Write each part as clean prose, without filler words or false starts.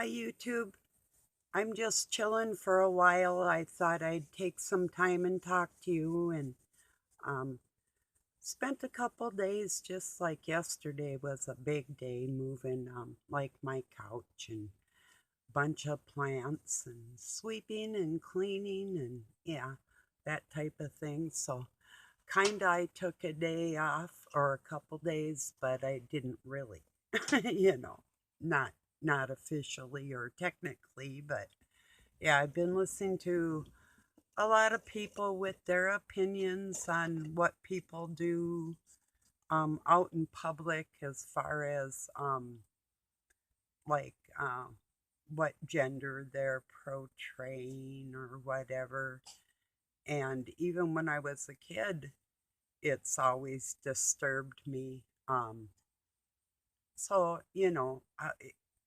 Hi, YouTube. I'm just chilling for a while. I thought I'd take some time and talk to you and um, spent a couple days just like yesterday was a big day moving like my couch and bunch of plants and sweeping and cleaning and yeah, that type of thing. So kinda I took a day off or a couple days, but I didn't really, you know, not not officially or technically, but yeah, I've been listening to a lot of people with their opinions on what people do out in public as far as like what gender they're portraying or whatever. And even when I was a kid, it's always disturbed me.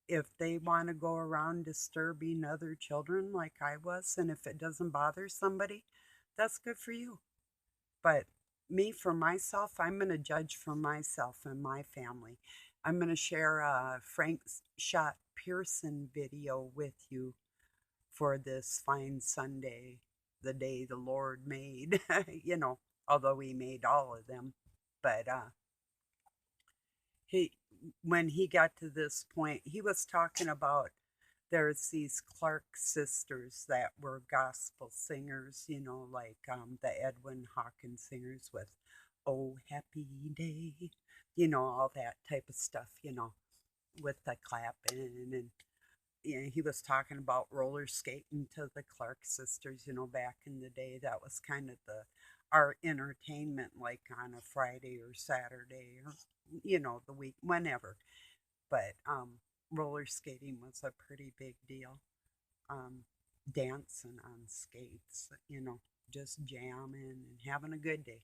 If they want to go around disturbing other children like I was, and if it doesn't bother somebody, that's good for you. But me, for myself, I'm going to judge for myself and my family. I'm going to share a Frank Shot Pearson video with you for this fine Sunday, the day the Lord made, although He made all of them. But he when he got to this point, he was talking about there's these Clark sisters that were gospel singers, like the Edwin Hawkins singers with "Oh Happy Day," all that type of stuff, with the clapping and he was talking about roller skating to the Clark sisters, back in the day. That was kind of our entertainment, like on a Friday or Saturday or, the week, whenever. But roller skating was a pretty big deal. Um, Dancing on skates, just jamming and having a good day.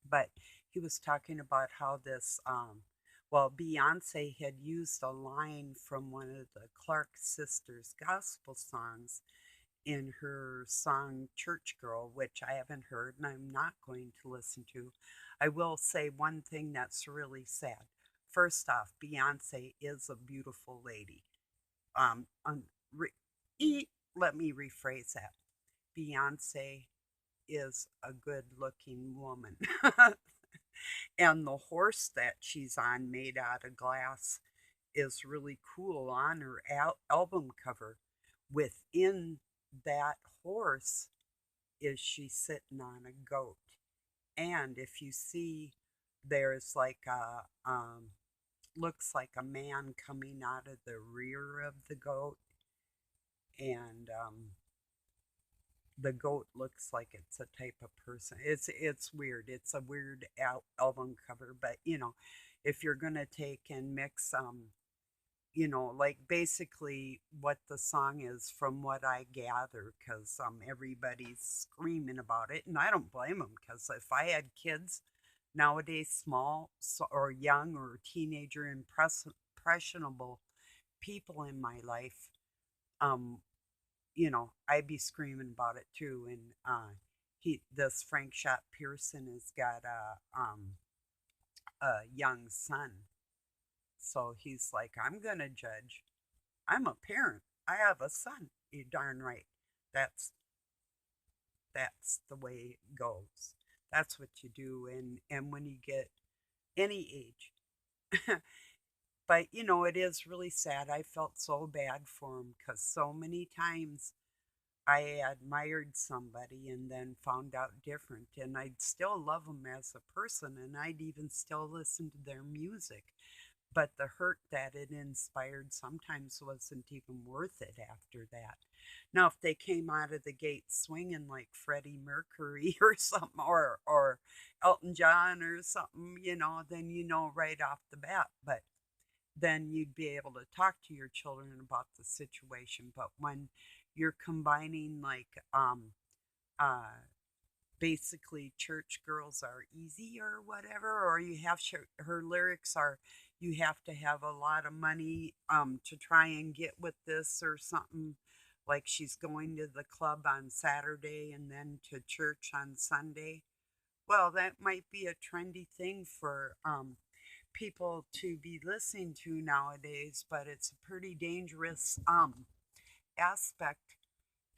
But he was talking about how Beyonce had used a line from one of the Clark sisters' gospel songs in her song Church Girl, which I haven't heard and I'm not going to listen to. I will say one thing that's really sad. First off, Beyonce is a beautiful lady. Um, um, re- Let me rephrase that. Beyonce is a good looking woman. And the horse that she's on, made out of glass, is really cool on her album cover. Within that horse is she sitting on a goat. And if you see, there's like looks like a man coming out of the rear of the goat, and the goat looks like it's a type of person. It's weird. It's a weird album cover, but if you're gonna take and mix like basically what the song is, from what I gather, because everybody's screaming about it, and I don't blame them, because if I had kids nowadays, small or young or teenager, impressionable people in my life, um, I'd be screaming about it too. And this Frank Shot Pearson has got a young son, so he's like, I'm gonna judge. I'm a parent. I have a son. You darn right. That's that's the way it goes. That's what you do. And when you get any age, but it is really sad. I felt so bad for him, because so many times I admired somebody and then found out different, and I'd still love them as a person, and I'd even still listen to their music. But the hurt that it inspired sometimes wasn't even worth it after that. Now, if they came out of the gate swinging like Freddie Mercury or something, or Elton John or something, then right off the bat. But then you'd be able to talk to your children about the situation. But when you're combining like uh basically church girls are easy or whatever, or you have her lyrics are, you have to have a lot of money to try and get with this or something, like she's going to the club on Saturday and then to church on Sunday. Well, that might be a trendy thing for people to be listening to nowadays, but it's a pretty dangerous aspect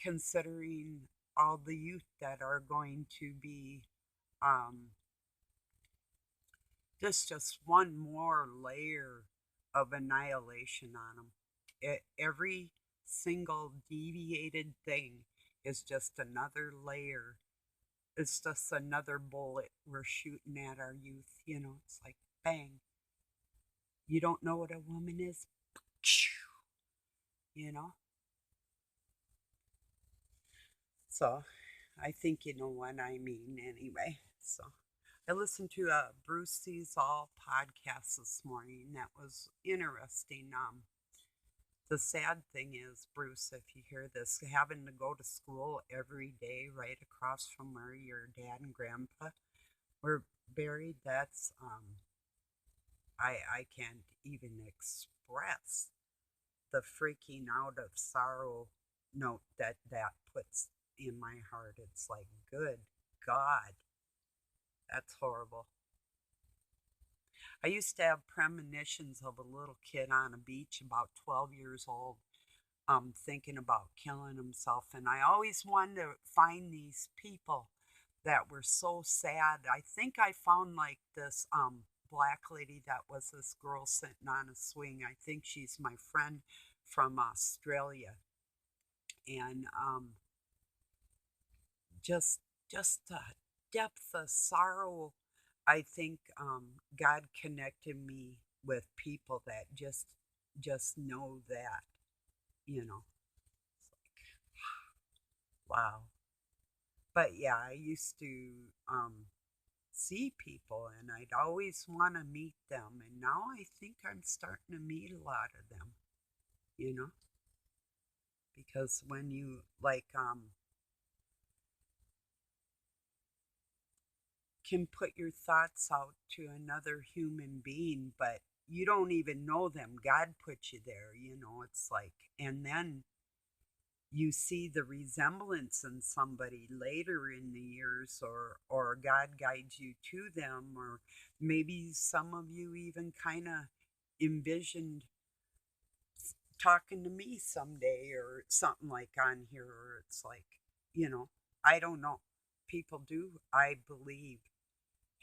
considering all the youth that are going to be um, just one more layer of annihilation on them. Every single deviated thing is just another layer. It's just another bullet we're shooting at our youth. It's like bang. You don't know what a woman is? You know? So I think you know what I mean anyway. So I listened to a Bruce Sees All podcast this morning. That was interesting. The sad thing is, Bruce, if you hear this, having to go to school every day right across from where your dad and grandpa were buried, that's I can't even express the freaking out of sorrow note that puts in my heart. It's like, good God, that's horrible. I used to have premonitions of a little kid on a beach about 12 years old, thinking about killing himself. And I always wanted to find these people that were so sad. I think I found like this black lady that was this girl sitting on a swing. I think she's my friend from Australia. And just just the depth of sorrow. I think God connected me with people that just know that, you know. It's like, wow. But yeah, I used to see people and I'd always want to meet them. And now I think I'm starting to meet a lot of them, you know, because when you like can put your thoughts out to another human being, but you don't even know them. God put you there, it's like, and then you see the resemblance in somebody later in the years, or God guides you to them, or maybe some of you even kind of envisioned talking to me someday or something like on here, or it's like, I don't know. People do, I believe,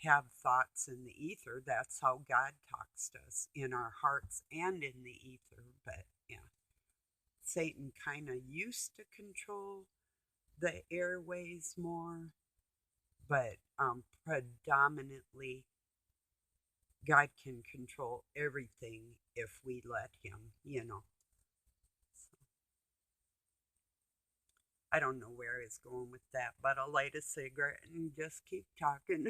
have thoughts in the ether. That's how God talks to us, in our hearts and in the ether. But yeah, Satan kind of used to control the airways more, but predominantly God can control everything if we let him. So, I don't know where he's going with that, but I'll light a cigarette and just keep talking.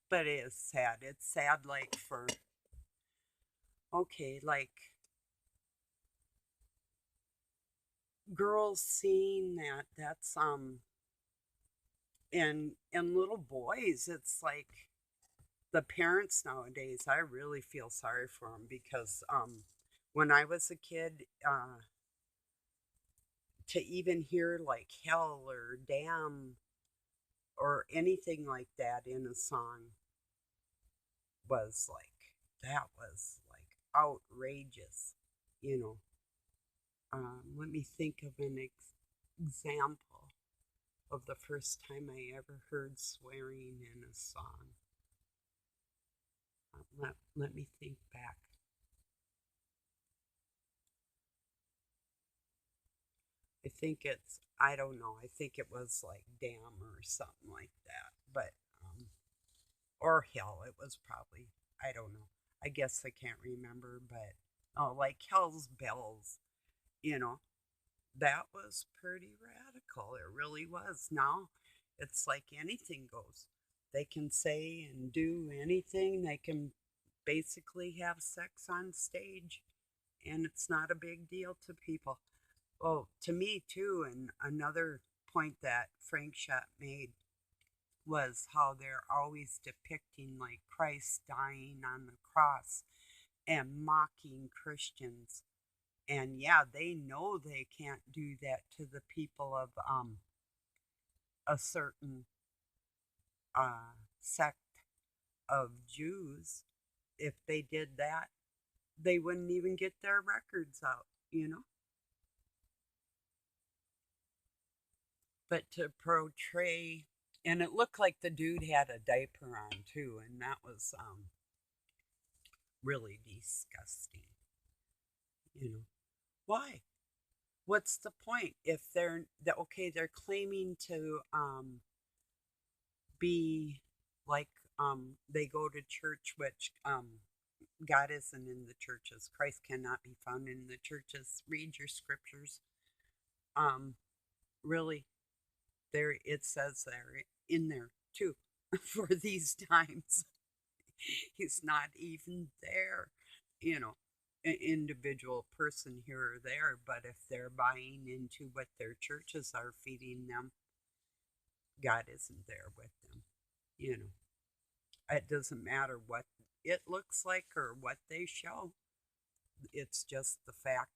But it is sad. It's sad, like, okay, like, girls seeing that's and little boys, it's like the parents nowadays, I really feel sorry for them, because when I was a kid, to even hear like hell or damn or anything like that in a song was like, that was like outrageous, you know. Let me think of an example of the first time I ever heard swearing in a song. Let me think back. I don't know, I think it was like damn or something like that. But, or hell, it was probably, I don't know. I guess I can't remember, but, oh, like Hell's Bells, you know, that was pretty radical. It really was. Now it's like anything goes. They can say and do anything. They can basically have sex on stage, and it's not a big deal to people. Well, to me too. And another point that Frank Schatt made was how they're always depicting like Christ dying on the cross and mocking Christians. And yeah, they know they can't do that to the people of a certain sect of Jews, if they did that, they wouldn't even get their records out. But to portray, and it looked like the dude had a diaper on too, and that was really disgusting. Why? What's the point if they're claiming to be like they go to church, which God isn't in the churches. Christ cannot be found in the churches. Read your scriptures. Um, really, there it says there in there too for these times. He's not even there, you know, an individual person here or there. But if they're buying into what their churches are feeding them, God isn't there with them. You know, it doesn't matter what it looks like or what they show. It's just the fact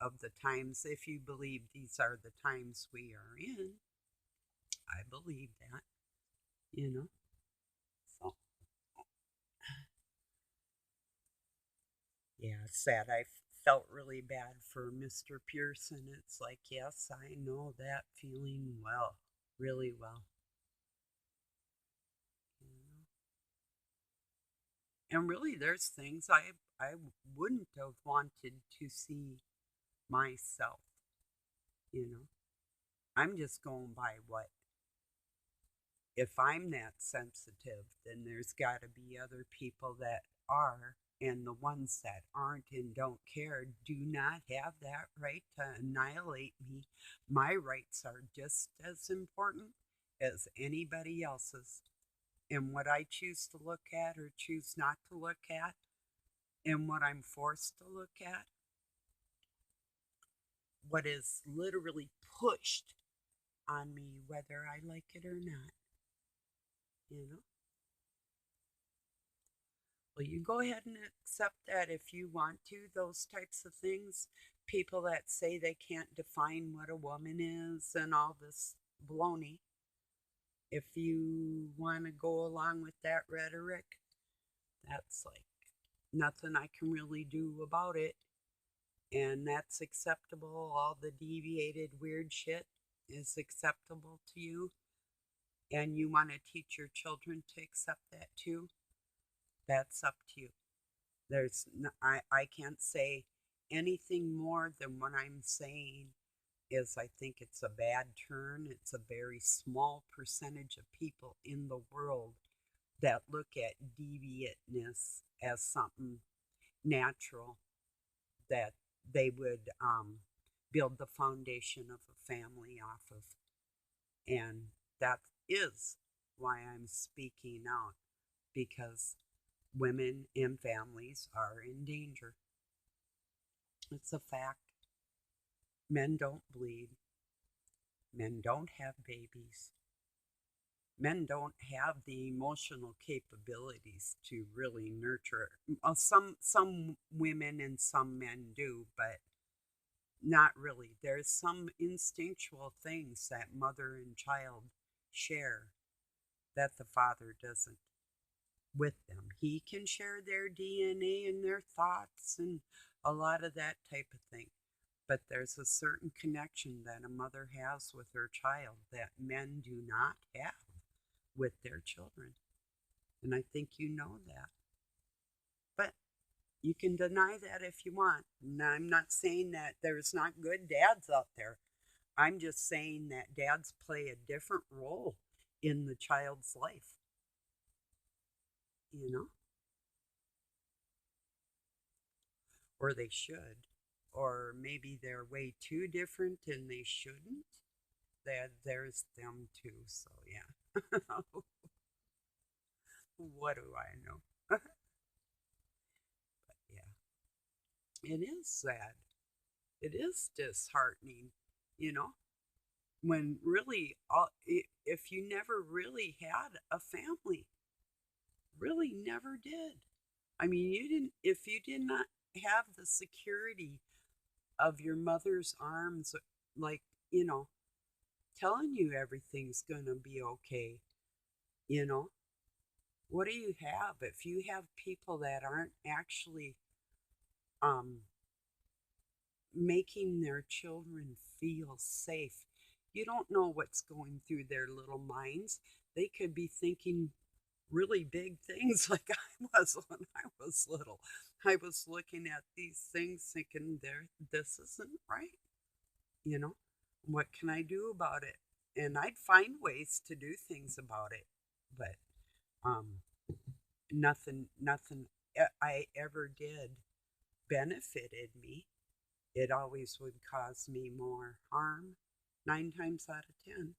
of the times. If you believe these are the times we are in, I believe that, you know. So, yeah, it's sad. I felt really bad for Mr. Pearson. It's like, yes, I know that feeling well, really well. You know? And really, there's things I wouldn't have wanted to see myself, you know. I'm just going by what, if I'm that sensitive, then there's got to be other people that are, and the ones that aren't and don't care do not have that right to annihilate me. My rights are just as important as anybody else's. And what I choose to look at or choose not to look at, and what I'm forced to look at, what is literally pushed on me, whether I like it or not, you know? Well, you go ahead and accept that if you want to, those types of things. People that say they can't define what a woman is and all this baloney. If you want to go along with that rhetoric, that's like nothing I can really do about it. And that's acceptable. All the deviated, weird shit is acceptable to you. And you want to teach your children to accept that too. That's up to you. I can't say anything more than what I'm saying is I think it's a bad turn. It's a very small percentage of people in the world that look at deviantness as something natural that they would build the foundation of a family off of. And that is why I'm speaking out, because women and families are in danger. It's a fact. Men don't bleed. Men don't have babies. Men don't have the emotional capabilities to really nurture. Some women and some men do, but not really. There's some instinctual things that mother and child share that the father doesn't with them. He can share their DNA and their thoughts and a lot of that type of thing. But there's a certain connection that a mother has with her child that men do not have with their children. And I think you know that. But you can deny that if you want. And I'm not saying that there's not good dads out there. I'm just saying that dads play a different role in the child's life, you know, or they should. Or maybe they're way too different and they shouldn't. There's them too, so yeah. What do I know? But yeah, it is sad. It is disheartening, you know, when really, if you never really had a family, really never did. I mean, you didn't, if you did not have the security of your mother's arms, like, you know, telling you everything's going to be okay. You know, what do you have if you have people that aren't actually um, making their children feel safe? You don't know what's going through their little minds. They could be thinking really big things like I was when I was little. I was looking at these things thinking this isn't right, you know? What can I do about it? And I'd find ways to do things about it. But um nothing I ever did benefited me. It always would cause me more harm 9 times out of 10.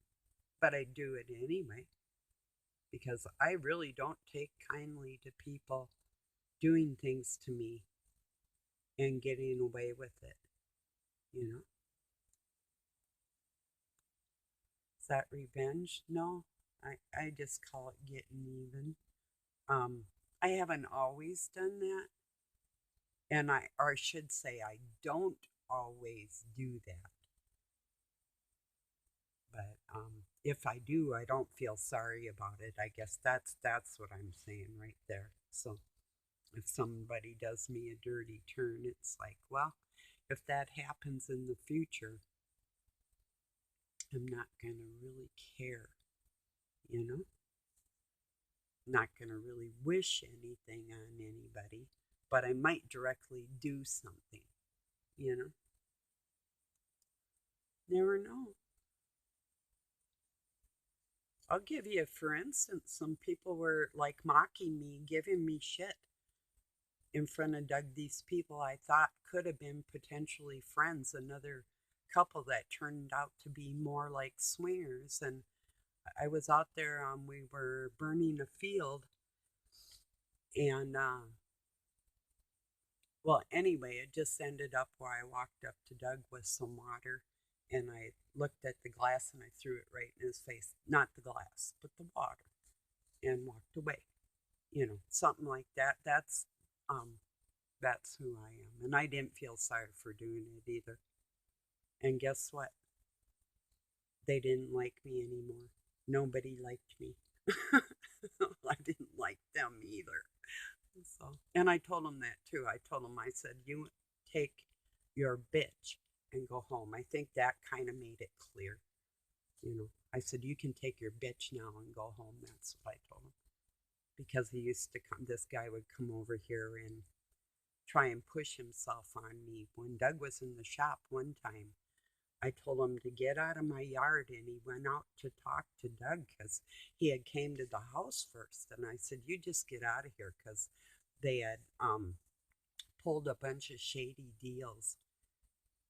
But I do it anyway because I really don't take kindly to people doing things to me and getting away with it, you know? Is that revenge? No. I just call it getting even. Um, I haven't always done that, and or I should say, I don't always do that. But if I do, I don't feel sorry about it. I guess that's what I'm saying right there. So if somebody does me a dirty turn, it's like, well, if that happens in the future, I'm not going to really care, you know? Not going to really wish anything on anybody, but I might directly do something, you know? Never know. I'll give you, for instance, some people were like mocking me, giving me shit in front of Doug. These people I thought could have been potentially friends, another couple that turned out to be more like swingers. And I was out there, we were burning a field, and well, anyway, it just ended up where I walked up to Doug with some water and I looked at the glass and I threw it right in his face. Not the glass, but the water, and walked away. You know, something like that. Um that's who I am. And I didn't feel sorry for doing it either. And guess what? They didn't like me anymore. Nobody liked me. I didn't like them either. So, and I told him that too. I told him, I said, you take your bitch and go home. I think that kind of made it clear. You know, I said, you can take your bitch now and go home. That's what I told him. Because he used to come, this guy would come over here and try and push himself on me. When Doug was in the shop one time, I told him to get out of my yard, and he went out to talk to Doug because he had came to the house first. And I said, you just get out of here because they had pulled a bunch of shady deals.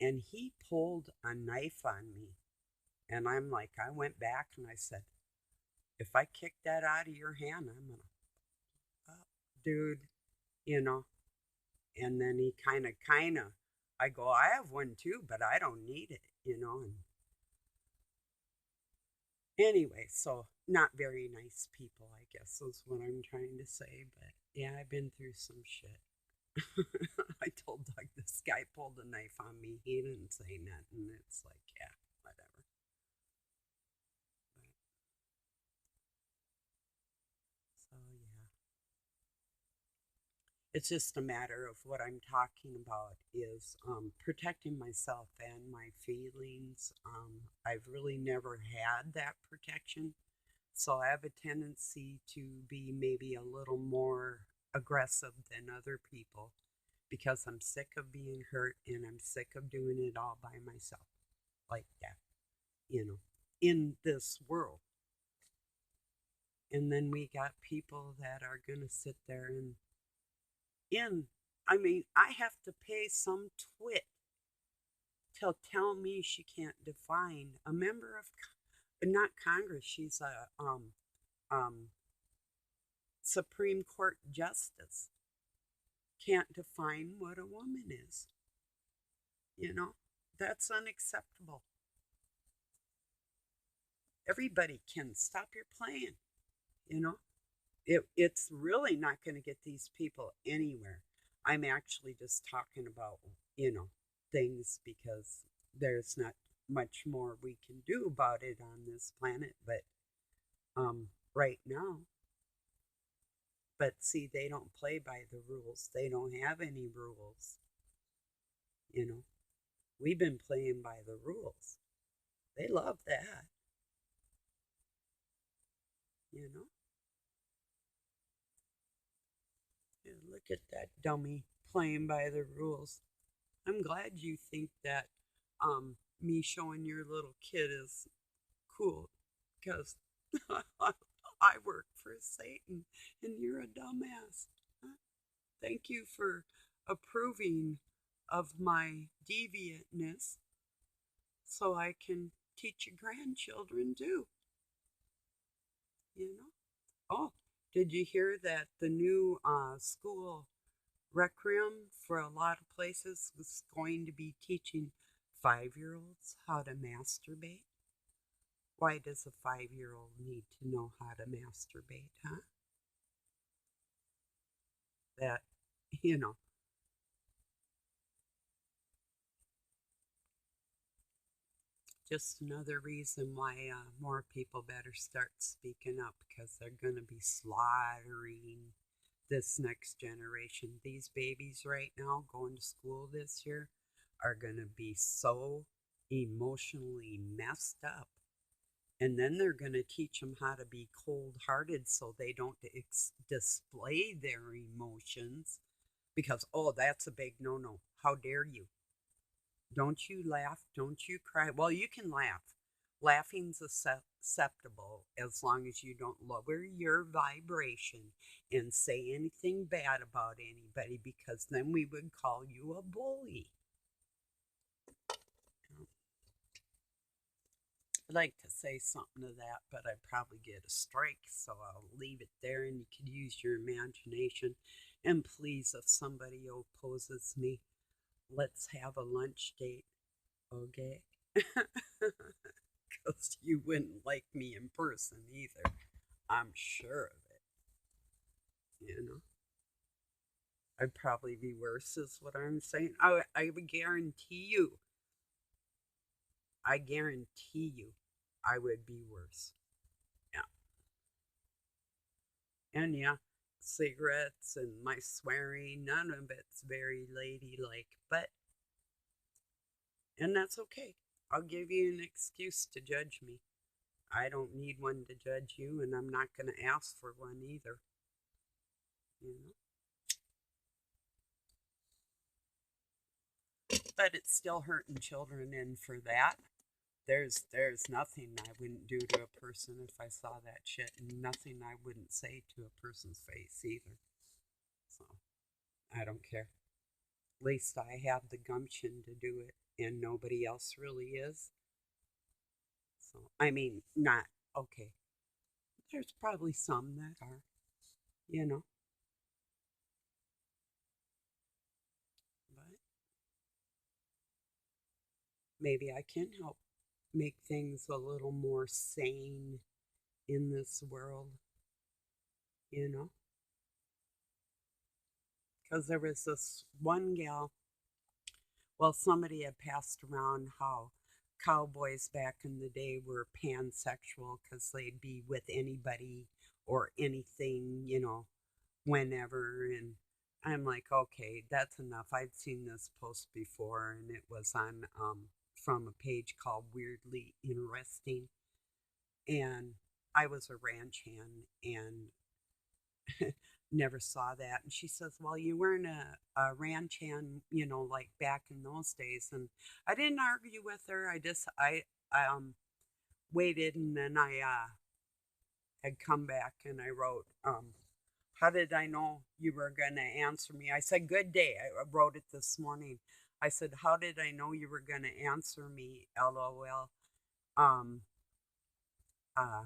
And he pulled a knife on me. And I'm like, I went back and I said, if I kick that out of your hand, I'm going to, dude, you know. And then he I go, I have one too, but I don't need it, you know. And anyway, so not very nice people, I guess, is what I'm trying to say. But yeah, I've been through some shit. I told Doug this guy pulled a knife on me. He didn't say nothing. It's like, yeah, whatever. But, so, yeah. It's just a matter of what I'm talking about is protecting myself and my feelings. I've really never had that protection. So I have a tendency to be maybe a little more aggressive than other people because I'm sick of being hurt and I'm sick of doing it all by myself like that, you know, in this world. And then we got people that are going to sit there and in I mean, I have to pay some twit to tell me she can't define a member of not Congress, she's a um Supreme Court justice can't define what a woman is. You know, that's unacceptable. Everybody can stop your playing, you know. It's really not going to get these people anywhere. I'm actually just talking about, you know, things because there's not much more we can do about it on this planet. But right now. But see, they don't play by the rules. They don't have any rules. You know, we've been playing by the rules. They love that. You know, yeah, look at that dummy playing by the rules. I'm glad you think that me showing your little kid is cool because I work for Satan and you're a dumbass. Huh? Thank you for approving of my deviantness so I can teach your grandchildren too, you know? Oh, did you hear that the new school Requiem for a lot of places was going to be teaching 5-year-olds how to masturbate? Why does a 5-year-old need to know how to masturbate, huh? That, you know, just another reason why more people better start speaking up because they're going to be slaughtering this next generation. These babies right now going to school this year are going to be so emotionally messed up. And then they're going to teach them how to be cold hearted so they don't display their emotions because, oh, that's a big no no. How dare you? Don't you laugh? Don't you cry? Well, you can laugh. Laughing's acceptable as long as you don't lower your vibration and say anything bad about anybody because then we would call you a bully. I'd like to say something to that, but I'd probably get a strike, so I'll leave it there and you can use your imagination. And please, if somebody opposes me, let's have a lunch date, okay? Because you wouldn't like me in person either. I'm sure of it, you know? I'd probably be worse, is what I'm saying. I would guarantee you, I guarantee you, I would be worse. Yeah. And yeah, cigarettes and my swearing, none of it's very ladylike, but, and that's okay. I'll give you an excuse to judge me. I don't need one to judge you, and I'm not going to ask for one either. You know? But it's still hurting children, and for that, there's nothing I wouldn't do to a person if I saw that shit, and nothing I wouldn't say to a person's face either. So I don't care. At least I have the gumption to do it, and nobody else really is. So I mean, not okay. There's probably some that are, you know, but maybe I can help make things a little more sane in this world, you know? Because there was this one gal, well, somebody had passed around how cowboys back in the day were pansexual because they'd be with anybody or anything, you know, whenever. And I'm like, okay, that's enough. I'd seen this post before, and it was on from a page called Weirdly Interesting. And I was a ranch hand and never saw that. And she says, well, you weren't a ranch hand, you know, like back in those days. And I didn't argue with her. I waited, and then I had come back and I wrote, how did I know you were going to answer me? I said, good day. I wrote it this morning. I said, how did I know you were going to answer me? LOL. Um, uh,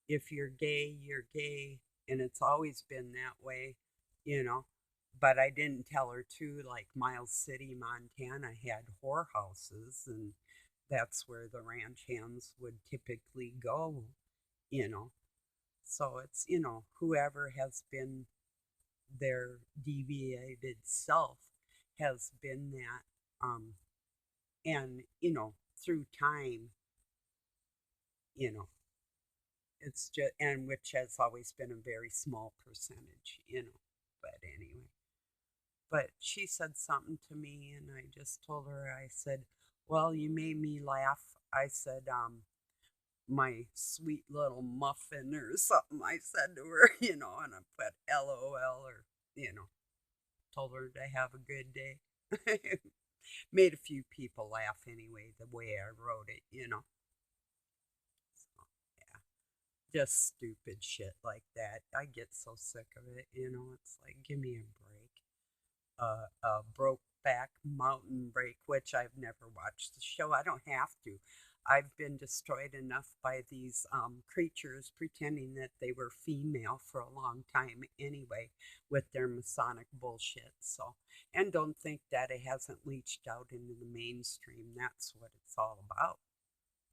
if you're gay, you're gay. And it's always been that way, you know. But I didn't tell her too, like Miles City, Montana had whorehouses, and that's where the ranch hands would typically go, you know. So it's, you know, whoever has been their deviated self has been that. And, you know, through time, you know, It's just, and which has always been a very small percentage. But anyway, but she said something to me, and I just told her, I said, well, you made me laugh. I said, my sweet little muffin or something, I said to her, and I put LOL or, you know, told her to have a good day. Made a few people laugh anyway, the way I wrote it. So, yeah, just stupid shit like that. I get so sick of it. It's like, give me a break. Brokeback Mountain Break, which I've never watched the show. I don't have to. I've been destroyed enough by these creatures pretending that they were female for a long time anyway with their Masonic bullshit. So, and don't think that it hasn't leached out into the mainstream. That's what it's all about.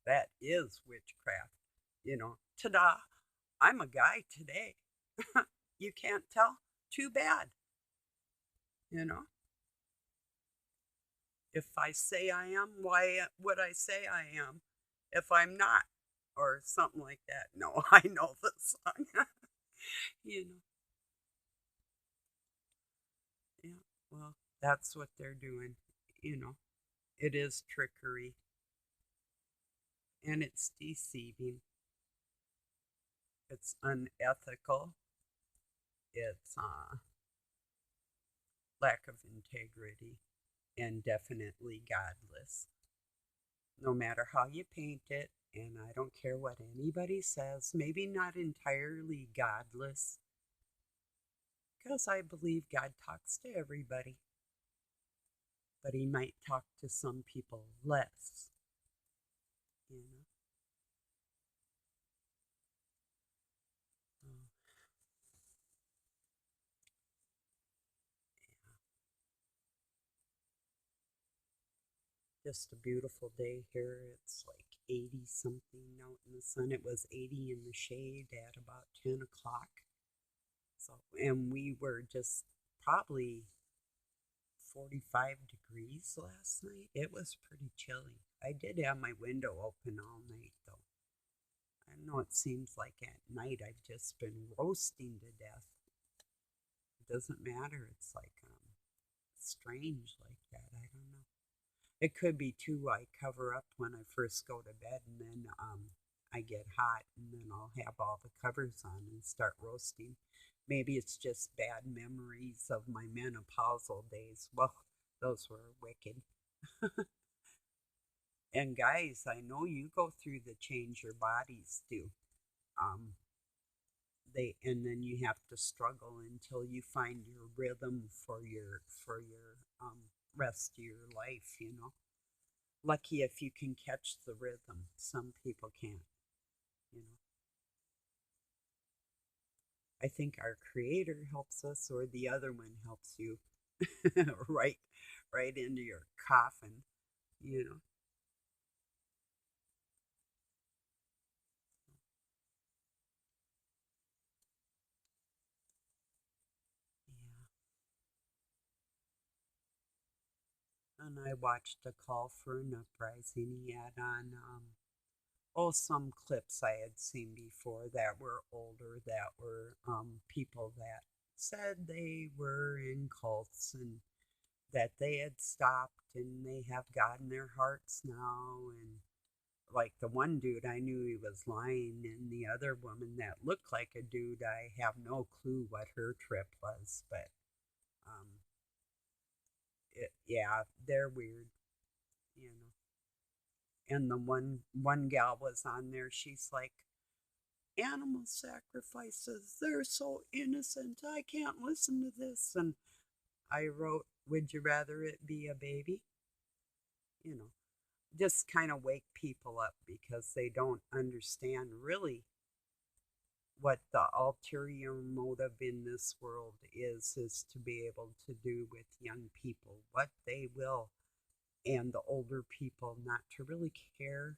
That is witchcraft. Ta da! I'm a guy today. You can't tell? Too bad. You know? If I say I am, why would I say I am if I'm not? Or something like that. No, I know the song. you know. Yeah. Well, that's what they're doing. You know. It is trickery and it's deceiving. It's unethical. It's lack of integrity and definitely godless. No matter how you paint it, and I don't care what anybody says, maybe not entirely godless, because I believe God talks to everybody, but he might talk to some people less, you know. Oh, just a beautiful day here. It's like 80 something out in the sun. It was 80 in the shade at about 10 o'clock. So, and we were just probably 45 degrees last night. It was pretty chilly. I did have my window open all night though. I know it seems like at night I've just been roasting to death. It doesn't matter. It's like strange like that. I don't know. It could be too. I cover up when I first go to bed, and then I get hot, and then I'll have all the covers on and start roasting. Maybe it's just bad memories of my menopausal days. Well, those were wicked. And guys, I know you go through the change your bodies do. Um, and then you have to struggle until you find your rhythm for your rest of your life. Lucky if you can catch the rhythm. Some people can't. I think our creator helps us or the other one helps you right right into your coffin, you know. Yeah. And I watched a call for an uprising he had on some clips I had seen before that were older, that were people that said they were in cults and that they had stopped and they have God in their hearts now. And like the one dude, I knew he was lying, and the other woman that looked like a dude, I have no clue what her trip was, but um, yeah, they're weird, you know. And the one gal was on there. She's like, animal sacrifices, they're so innocent. I can't listen to this. And I wrote, would you rather it be a baby? You know, just kind of wake people up because they don't understand really what the ulterior motive in this world is to be able to do with young people what they will, and the older people not to really care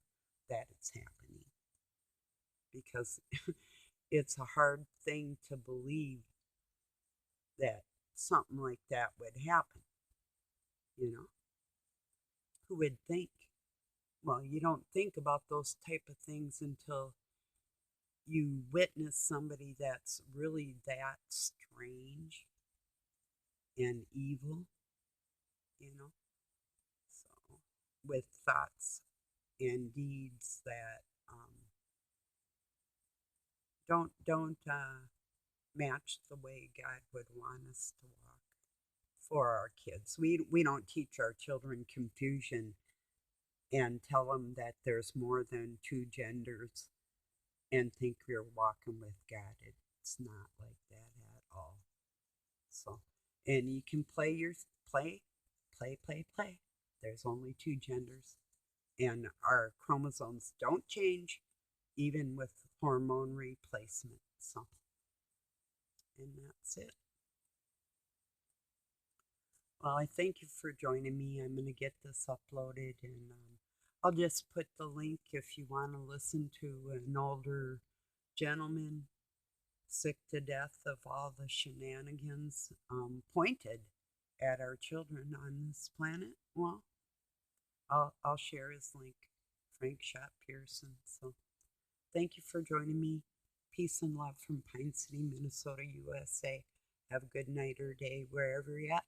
that it's happening because it's a hard thing to believe that something like that would happen. Who would think? Well, you don't think about those type of things until you witness somebody that's really that strange and evil, you know, so with thoughts and deeds that don't match the way God would want us to walk for our kids. We don't teach our children confusion and tell them that there's more than two genders and think we're walking with God. It's not like that at all. So, and you can play. There's only two genders, and our chromosomes don't change even with hormone replacement. So, and that's it. Well, I thank you for joining me. I'm going to get this uploaded, and I'll just put the link if you want to listen to an older gentleman sick to death of all the shenanigans pointed at our children on this planet. Well, I'll share his link, Frank Shot Pearson. So thank you for joining me. Peace and love from Pine City, Minnesota, USA. Have a good night or day wherever you're at.